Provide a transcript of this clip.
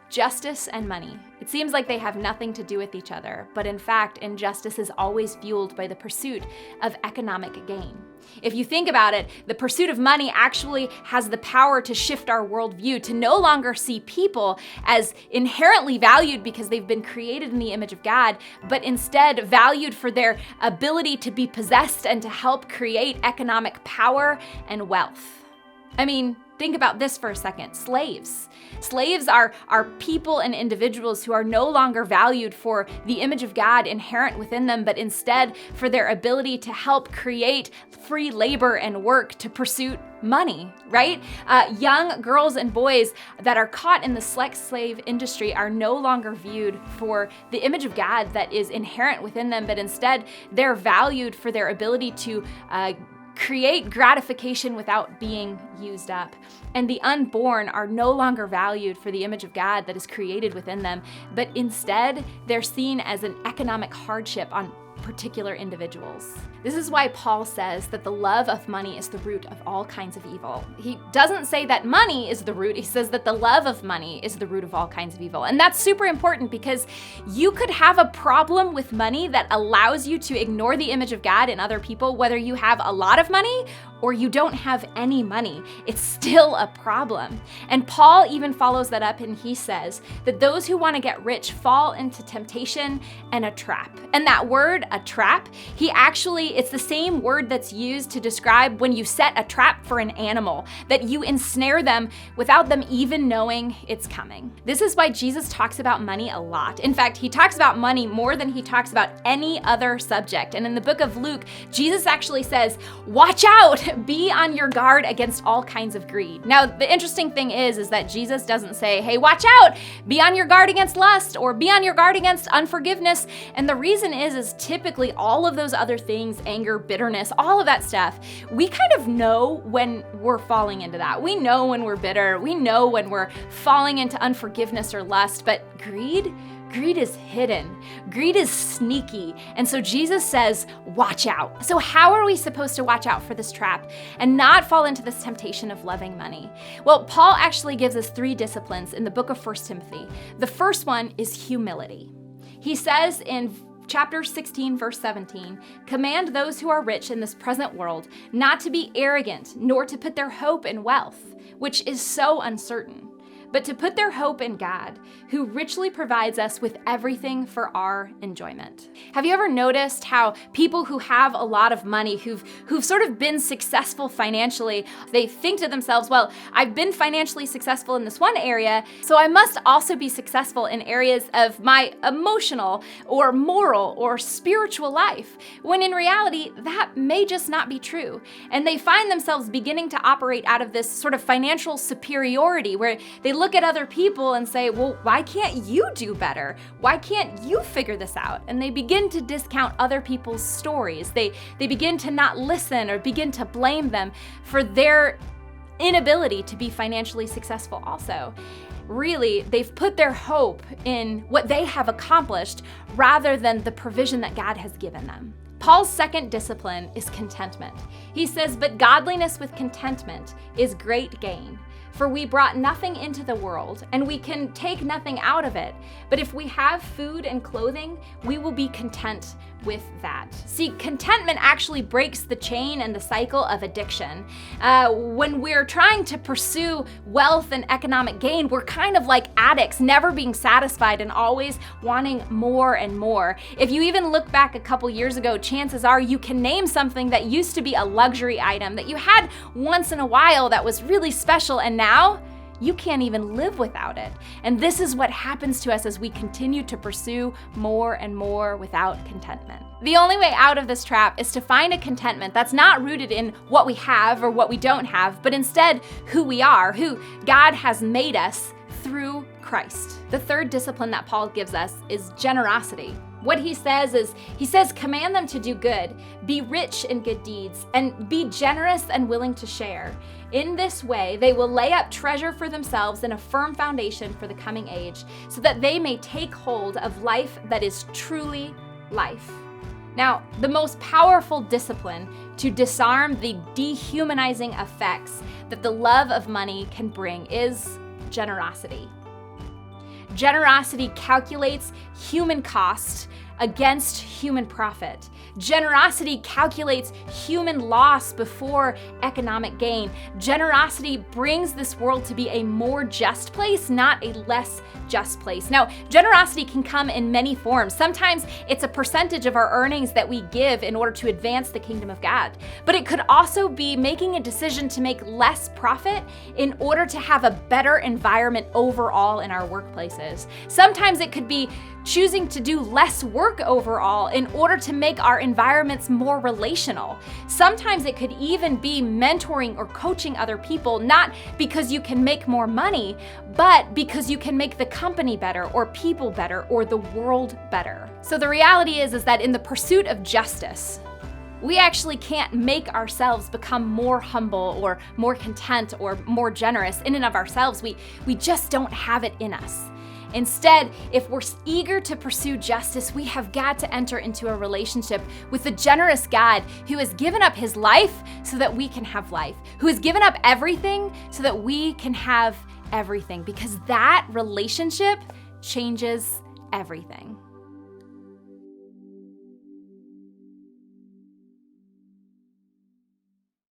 Justice and money. It seems like they have nothing to do with each other, but in fact, injustice is always fueled by the pursuit of economic gain. If you think about it, the pursuit of money actually has the power to shift our worldview, to no longer see people as inherently valued because they've been created in the image of God, but instead valued for their ability to be possessed and to help create economic power and wealth. I mean, think about this for a second. Slaves. Slaves are people and individuals who are no longer valued for the image of God inherent within them, but instead for their ability to help create free labor and work to pursue money, right? Young girls and boys that are caught in the sex slave industry are no longer viewed for the image of God that is inherent within them, but instead they're valued for their ability to create gratification without being used up. And the unborn are no longer valued for the image of God that is created within them, but instead they're seen as an economic hardship on particular individuals. This is why Paul says that the love of money is the root of all kinds of evil. He doesn't say that money is the root. He says that the love of money is the root of all kinds of evil. And that's super important because you could have a problem with money that allows you to ignore the image of God in other people, whether you have a lot of money or you don't have any money. It's still a problem. And Paul even follows that up and he says that those who want to get rich fall into temptation and a trap. And that word, a trap, it's the same word that's used to describe when you set a trap for an animal, that you ensnare them without them even knowing it's coming. This is why Jesus talks about money a lot. In fact, he talks about money more than he talks about any other subject. And in the book of Luke, Jesus actually says, watch out, be on your guard against all kinds of greed. Now, the interesting thing is that Jesus doesn't say, hey, watch out, be on your guard against lust or be on your guard against unforgiveness. And the reason is typically all of those other things, anger, bitterness, all of that stuff, we kind of know when we're falling into that. We know when we're bitter. We know when we're falling into unforgiveness or lust, but greed is hidden. Greed is sneaky. And so Jesus says, watch out. So how are we supposed to watch out for this trap and not fall into this temptation of loving money? Well, Paul actually gives us 3 disciplines in the book of 1 Timothy. The first one is humility. He says in chapter 16, verse 17, command those who are rich in this present world not to be arrogant, nor to put their hope in wealth, which is so uncertain, but to put their hope in God, who richly provides us with everything for our enjoyment. Have you ever noticed how people who have a lot of money, who've sort of been successful financially, they think to themselves, well, I've been financially successful in this one area, so I must also be successful in areas of my emotional or moral or spiritual life, when in reality, that may just not be true. And they find themselves beginning to operate out of this sort of financial superiority where they look at other people and say, well, why can't you do better? Why can't you figure this out? And they begin to discount other people's stories. They begin to not listen or begin to blame them for their inability to be financially successful also. Really, they've put their hope in what they have accomplished rather than the provision that God has given them. Paul's second discipline is contentment. He says, but godliness with contentment is great gain. For we brought nothing into the world, and we can take nothing out of it. But if we have food and clothing, we will be content with that. See, contentment actually breaks the chain and the cycle of addiction. When we're trying to pursue wealth and economic gain, we're kind of like addicts, never being satisfied and always wanting more and more. If you even look back a couple years ago, chances are you can name something that used to be a luxury item that you had once in a while that was really special, and now you can't even live without it. And this is what happens to us as we continue to pursue more and more without contentment. The only way out of this trap is to find a contentment that's not rooted in what we have or what we don't have, but instead who we are, who God has made us through Christ. The third discipline that Paul gives us is generosity. What he says, command them to do good, be rich in good deeds, and be generous and willing to share. In this way, they will lay up treasure for themselves and a firm foundation for the coming age, so that they may take hold of life that is truly life. Now, the most powerful discipline to disarm the dehumanizing effects that the love of money can bring is generosity. Generosity calculates human cost against human profit. Generosity calculates human loss before economic gain. Generosity brings this world to be a more just place, not a less just place. Now, generosity can come in many forms. Sometimes it's a percentage of our earnings that we give in order to advance the kingdom of God. But it could also be making a decision to make less profit in order to have a better environment overall in our workplaces. Sometimes it could be choosing to do less work overall in order to make our environments more relational. Sometimes it could even be mentoring or coaching other people, not because you can make more money, but because you can make the company better or people better or the world better. So the reality is that in the pursuit of justice, we actually can't make ourselves become more humble or more content or more generous in and of ourselves. We just don't have it in us. Instead, if we're eager to pursue justice, we have got to enter into a relationship with the generous God who has given up his life so that we can have life, who has given up everything so that we can have everything, because that relationship changes everything.